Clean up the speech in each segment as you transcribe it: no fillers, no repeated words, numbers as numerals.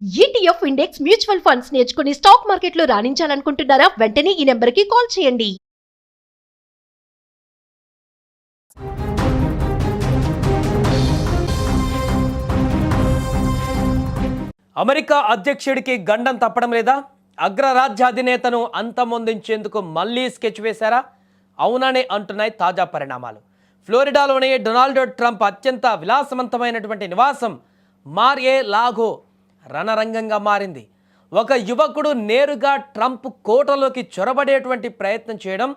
ETF index mutual funds నేర్చుకుని stock మార్కెట్లో రాణించాలనుకుంటున్నారా? వెంటనే ఈ నెంబర్కి కాల్ చేయండి. అమెరికా అధ్యక్షుడికి గండం తప్పడం లేదా? అగ్రరాజ్యాధినేతను అంతమొందించేందుకు మళ్లీ స్కెచ్ వేశారా? అవుననే అంటున్నాయి తాజా పరిణామాలు. ఫ్లోరిడాలోని డొనాల్డ్ ట్రంప్ అత్యంత విలాసవంతమైనటువంటి నివాసం మార్ ఏ లాగో రణరంగంగా మారింది. ఒక యువకుడు నేరుగా ట్రంప్ కోటలోకి చొరబడేటువంటి ప్రయత్నం చేయడం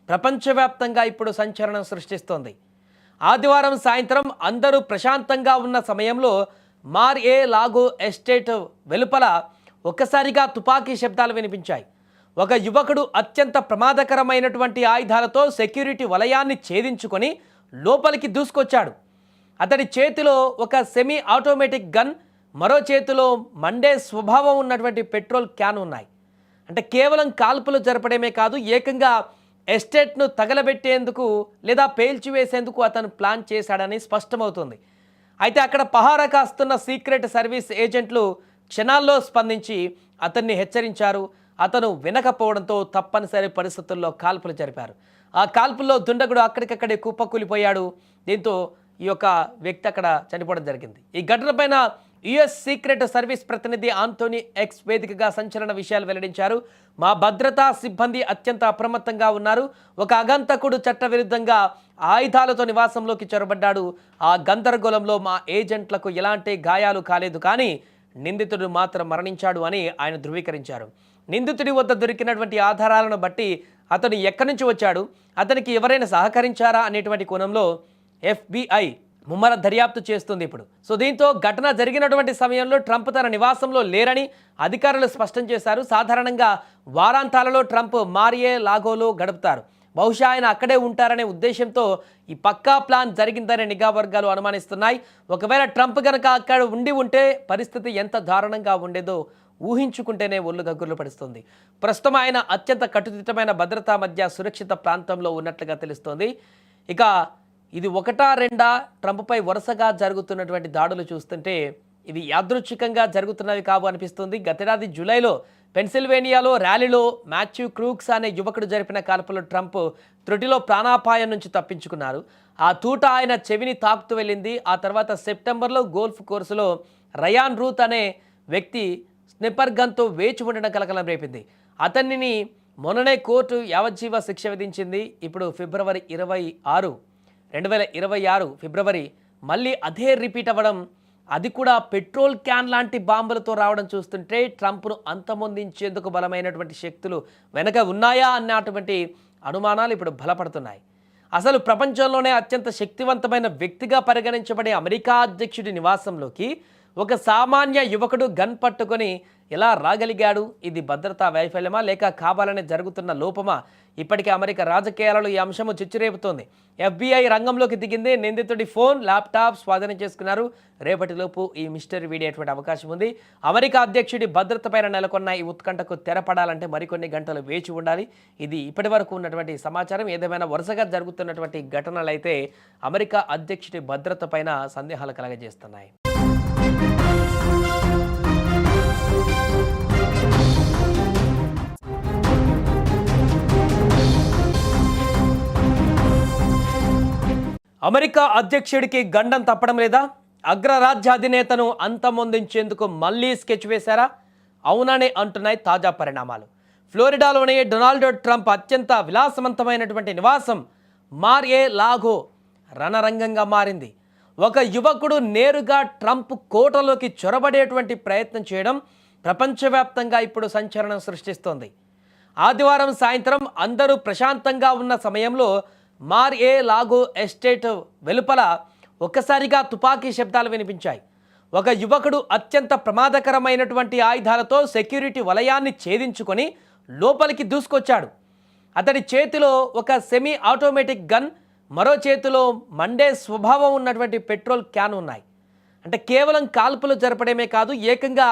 ప్రపంచవ్యాప్తంగా ఇప్పుడు సంచలనం సృష్టిస్తోంది. ఆదివారం సాయంత్రం అందరూ ప్రశాంతంగా ఉన్న సమయంలో మార్ ఏ లాగో ఎస్టేట్ వెలుపల ఒక్కసారిగా తుపాకీ శబ్దాలు వినిపించాయి. ఒక యువకుడు అత్యంత ప్రమాదకరమైనటువంటి ఆయుధాలతో సెక్యూరిటీ వలయాన్ని ఛేదించుకొని లోపలికి దూసుకొచ్చాడు. అతడి చేతిలో ఒక సెమీ ఆటోమేటిక్ గన్, మరో చేతిలో మండే స్వభావం ఉన్నటువంటి పెట్రోల్ క్యాన్ ఉన్నాయి. అంటే కేవలం కాల్పులు జరపడమే కాదు, ఏకంగా ఎస్టేట్ను తగలబెట్టేందుకు లేదా పేల్చివేసేందుకు అతను ప్లాన్ చేశాడని స్పష్టమవుతుంది. అయితే అక్కడ పహారా కాస్తున్న సీక్రెట్ సర్వీస్ ఏజెంట్లు క్షణాల్లో స్పందించి అతన్ని హెచ్చరించారు. అతను వినకపోవడంతో తప్పనిసరి పరిస్థితుల్లో కాల్పులు జరిపారు. ఆ కాల్పుల్లో దుండగుడు అక్కడికక్కడే కుప్పకూలిపోయాడు. దీంతో ఈ యొక్క వ్యక్తి అక్కడ చనిపోవడం జరిగింది. ఈ ఘటనపైన యుఎస్ సీక్రెట్ సర్వీస్ ప్రతినిధి ఆంటోనీ ఎక్స్ వేదికగా సంచలన విషయాలు వెల్లడించారు. మా భద్రతా సిబ్బంది అత్యంత అప్రమత్తంగా ఉన్నారు. ఒక అగంతకుడు చట్టవిరుద్ధంగా ఆయుధాలతో నివాసంలోకి చొరబడ్డాడు. ఆ గందరగోళంలో మా ఏజెంట్లకు ఎలాంటి గాయాలు కాలేదు, కానీ నిందితుడు మాత్రం మరణించాడు అని ఆయన ధృవీకరించారు. నిందితుడి వద్ద దొరికినటువంటి ఆధారాలను బట్టి అతను ఎక్కడి నుంచి వచ్చాడు, అతనికి ఎవరైనా సహకరించారా అనేటువంటి కోణంలో FBI ముమ్మర దర్యాప్తు చేస్తుంది ఇప్పుడు. సో దీంతో ఘటన జరిగినటువంటి సమయంలో ట్రంప్ తన నివాసంలో లేరని అధికారులు స్పష్టం చేశారు. సాధారణంగా వారాంతాలలో ట్రంప్ మార్ ఏ లాగోలో గడుపుతారు. బహుశా ఆయన అక్కడే ఉంటారనే ఉద్దేశంతో ఈ పక్కా ప్లాన్ జరిగిందని నిఘా వర్గాలు అనుమానిస్తున్నాయి. ఒకవేళ ట్రంప్ కనుక అక్కడ ఉంటే పరిస్థితి ఎంత దారుణంగా ఉండేదో ఊహించుకుంటేనే ఒళ్ళు గగ్గుర్లు పడుస్తుంది. ప్రస్తుతం ఆయన అత్యంత కట్టుదిట్టమైన భద్రతా మధ్య సురక్షిత ప్రాంతంలో ఉన్నట్లుగా తెలుస్తోంది. ఇక ఇది ఒకటా రెండా ట్రంప్పై వరుసగా జరుగుతున్నటువంటి దాడులు చూస్తుంటే ఇవి యాదృచ్ఛికంగా జరుగుతున్నవి కావు అనిపిస్తుంది. గతేడాది జూలైలో పెన్సిల్వేనియాలో ర్యాలీలో మాథ్యూ క్రూక్స్ అనే యువకుడు జరిపిన కాల్పులో ట్రంప్ త్రుటిలో ప్రాణాపాయం నుంచి తప్పించుకున్నారు. ఆ తూట ఆయన చెవిని తాకుతూ వెళ్ళింది. ఆ తర్వాత సెప్టెంబర్లో గోల్ఫ్ కోర్సులో రయాన్ రూత్ అనే వ్యక్తి స్నిప్పర్ గన్తో వేచి ఉండడం కలకలం రేపింది. అతనిని మొన్ననే కోర్టు యావజ్జీవ శిక్ష విధించింది. ఇప్పుడు ఫిబ్రవరి 2026 ఫిబ్రవరి మళ్ళీ అదే రిపీట్ అవ్వడం, అది కూడా పెట్రోల్ క్యాన్ లాంటి బాంబులతో రావడం చూస్తుంటే ట్రంప్ను అంతమొందించేందుకు బలమైనటువంటి శక్తులు వెనక ఉన్నాయా అన్నటువంటి అనుమానాలు ఇప్పుడు బలపడుతున్నాయి. అసలు ప్రపంచంలోనే అత్యంత శక్తివంతమైన వ్యక్తిగా పరిగణించబడే అమెరికా అధ్యక్షుడి నివాసంలోకి ఒక సామాన్య యువకుడు గన్ పట్టుకొని ఎలా రాగలిగాడు? ఇది భద్రతా వైఫల్యమా లేక కావాలనే జరుగుతున్న లోపమా? ఇప్పటికే అమెరికా రాజకీయాలలో ఈ అంశము చిచ్చురేపుతోంది. FBI రంగంలోకి దిగింది. నిందితుడి ఫోన్, ల్యాప్టాప్ స్వాధీనం చేసుకున్నారు. రేపటిలోపు ఈ మిస్టరీ వీడేటువంటి అవకాశం ఉంది. అమెరికా అధ్యక్షుడి భద్రత పైన నెలకొన్న ఈ ఉత్కంఠకు తెరపడాలంటే మరికొన్ని గంటలు వేచి ఉండాలి. ఇది ఇప్పటి వరకు ఉన్నటువంటి సమాచారం. ఏదేమైనా వరుసగా జరుగుతున్నటువంటి ఘటనలు అయితే అమెరికా అధ్యక్షుడి భద్రత పైన సందేహాలు కలగజేస్తున్నాయి. అమెరికా అధ్యక్షుడికి గండం తప్పడం లేదా? అగ్రరాజ్యాధినేతను అంతమొందించేందుకు మళ్లీ స్కెచ్ వేశారా? అవుననే అంటున్నాయి తాజా పరిణామాలు. ఫ్లోరిడాలోని డొనాల్డ్ ట్రంప్ అత్యంత విలాసవంతమైనటువంటి నివాసం మార్ ఏ లాగో రణరంగంగా మారింది. ఒక యువకుడు నేరుగా ట్రంప్ కోటలోకి చొరబడేటువంటి ప్రయత్నం చేయడం ప్రపంచవ్యాప్తంగా ఇప్పుడు సంచలనం సృష్టిస్తోంది. ఆదివారం సాయంత్రం అందరూ ప్రశాంతంగా ఉన్న సమయంలో మార్ ఏ లాగో ఎస్టేట్ వెలుపల ఒక్కసారిగా తుపాకీ శబ్దాలు వినిపించాయి. ఒక యువకుడు అత్యంత ప్రమాదకరమైనటువంటి ఆయుధాలతో సెక్యూరిటీ వలయాన్ని ఛేదించుకొని లోపలికి దూసుకొచ్చాడు. అతడి చేతిలో ఒక సెమీ ఆటోమేటిక్ గన్, మరో చేతిలో మండే స్వభావం ఉన్నటువంటి పెట్రోల్ క్యాన్ ఉన్నాయి. అంటే కేవలం కాల్పులు జరపడమే కాదు, ఏకంగా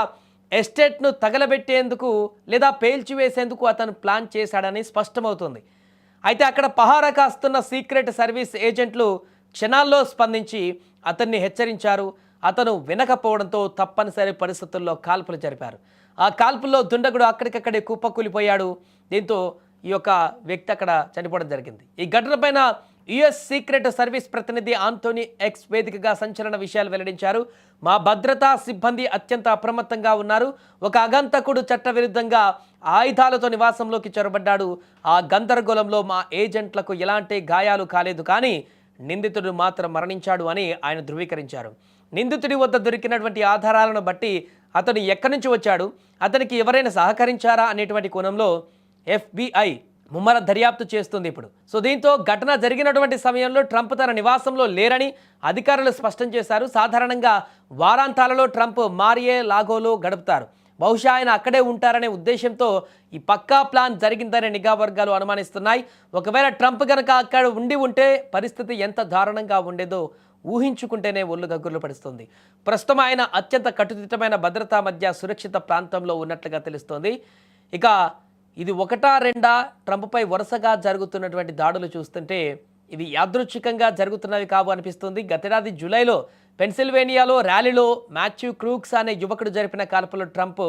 ఎస్టేట్ను తగలబెట్టేందుకు లేదా పేల్చివేసేందుకు అతను ప్లాన్ చేశాడని స్పష్టమవుతుంది. అయితే అక్కడ పహారా కాస్తున్న సీక్రెట్ సర్వీస్ ఏజెంట్లు క్షణాల్లో స్పందించి అతన్ని హెచ్చరించారు. అతను వినకపోవడంతో తప్పనిసరి పరిస్థితుల్లో కాల్పులు జరిపారు. ఆ కాల్పుల్లో దుండగుడు అక్కడికక్కడే కుప్పకూలిపోయాడు. దీంతో ఈ యొక్క వ్యక్తి అక్కడ చనిపోవడం జరిగింది. ఈ ఘటనపైన యుఎస్ సీక్రెట్ సర్వీస్ ప్రతినిధి ఆంటోనీ ఎక్స్ వేదికగా సంచలన విషయాలు వెల్లడించారు. మా భద్రతా సిబ్బంది అత్యంత అప్రమత్తంగా ఉన్నారు. ఒక అగంతకుడు చట్టవిరుద్ధంగా ఆయుధాలతో నివాసంలోకి చొరబడ్డాడు. ఆ గందరగోళంలో మా ఏజెంట్లకు ఎలాంటి గాయాలు కాలేదు, కానీ నిందితుడు మాత్రం మరణించాడు అని ఆయన ధృవీకరించారు. నిందితుడి వద్ద దొరికినటువంటి ఆధారాలను బట్టి అతను ఎక్కడి నుంచి వచ్చాడు, అతనికి ఎవరైనా సహకరించారా అనేటువంటి కోణంలో FBI ముమ్మర దర్యాప్తు చేస్తుంది ఇప్పుడు. సో దీంతో ఘటన జరిగినటువంటి సమయంలో ట్రంప్ తన నివాసంలో లేరని అధికారులు స్పష్టం చేశారు. సాధారణంగా వారాంతాలలో ట్రంప్ మారియే లాగోలో గడుపుతారు. బహుశా ఆయన అక్కడే ఉంటారనే ఉద్దేశంతో ఈ పక్కా ప్లాన్ జరిగిందనే నిఘా వర్గాలు అనుమానిస్తున్నాయి. ఒకవేళ ట్రంప్ కనుక అక్కడ ఉండి ఉంటే పరిస్థితి ఎంత దారుణంగా ఉండేదో ఊహించుకుంటేనే ఒళ్ళు గగ్గుర్లు పడుస్తుంది. ప్రస్తుతం ఆయన అత్యంత కట్టుదిట్టమైన భద్రతా మధ్య సురక్షిత ప్రాంతంలో ఉన్నట్లుగా తెలుస్తోంది. ఇక ఇది ఒకటా రెండా ట్రంప్పై వరుసగా జరుగుతున్నటువంటి దాడులు చూస్తుంటే ఇవి యాదృచ్ఛికంగా జరుగుతున్నవి కావు అనిపిస్తుంది. గతేడాది జూలైలో పెన్సిల్వేనియాలో ర్యాలీలో మాథ్యూ క్రూక్స్ అనే యువకుడు జరిపిన కాల్పులో ట్రంప్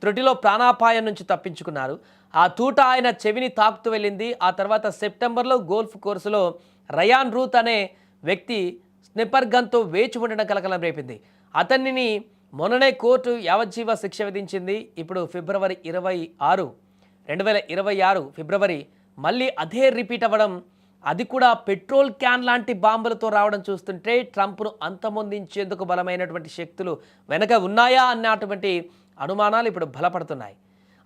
త్రుటిలో ప్రాణాపాయం నుంచి తప్పించుకున్నారు. ఆ తూట ఆయన చెవిని తాకుతూ వెళ్ళింది. ఆ తర్వాత సెప్టెంబర్లో గోల్ఫ్ కోర్సులో రయాన్ రూత్ అనే వ్యక్తి స్నిప్పర్ గన్తో వేచి ఉండడం కలకలం రేపింది. అతనిని మొన్ననే కోర్టు యావజ్జీవ శిక్ష విధించింది. ఇప్పుడు ఫిబ్రవరి 2026 ఫిబ్రవరి మళ్ళీ అదే రిపీట్ అవ్వడం, అది కూడా పెట్రోల్ క్యాన్ లాంటి బాంబులతో రావడం చూస్తుంటే ట్రంప్ను అంతమొందించేందుకు బలమైనటువంటి శక్తులు వెనక ఉన్నాయా అన్నటువంటి అనుమానాలు ఇప్పుడు బలపడుతున్నాయి.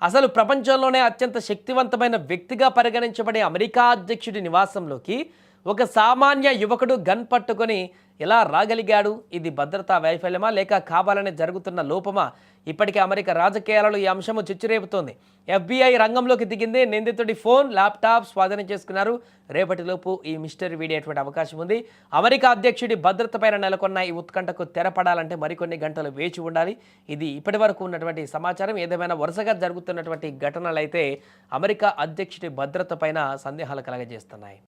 అసలు ప్రపంచంలోనే అత్యంత శక్తివంతమైన వ్యక్తిగా పరిగణించబడే అమెరికా అధ్యక్షుడి నివాసంలోకి ఒక సామాన్య యువకుడు గన్ పట్టుకొని ఎలా రాగలిగాడు? ఇది భద్రతా వైఫల్యమా లేక కావాలనే జరుగుతున్న లోపమా? ఇప్పటికే అమెరికా రాజకీయాలలో ఈ అంశము చిచ్చురేపుతోంది. FBI రంగంలోకి దిగింది. నిందితుడి ఫోన్, ల్యాప్టాప్ స్వాధీనం చేసుకున్నారు. రేపటిలోపు ఈ మిస్టరీ వీడేటువంటి అవకాశం ఉంది. అమెరికా అధ్యక్షుడి భద్రతపైన నెలకొన్న ఈ ఉత్కంఠకు తెరపడాలంటే మరికొన్ని గంటలు వేచి ఉండాలి. ఇది ఇప్పటి వరకు ఉన్నటువంటి సమాచారం. ఏదేమైనా వరుసగా జరుగుతున్నటువంటి ఘటనలు అయితే అమెరికా అధ్యక్షుడి భద్రతపైన సందేహాలు కలగజేస్తున్నాయి.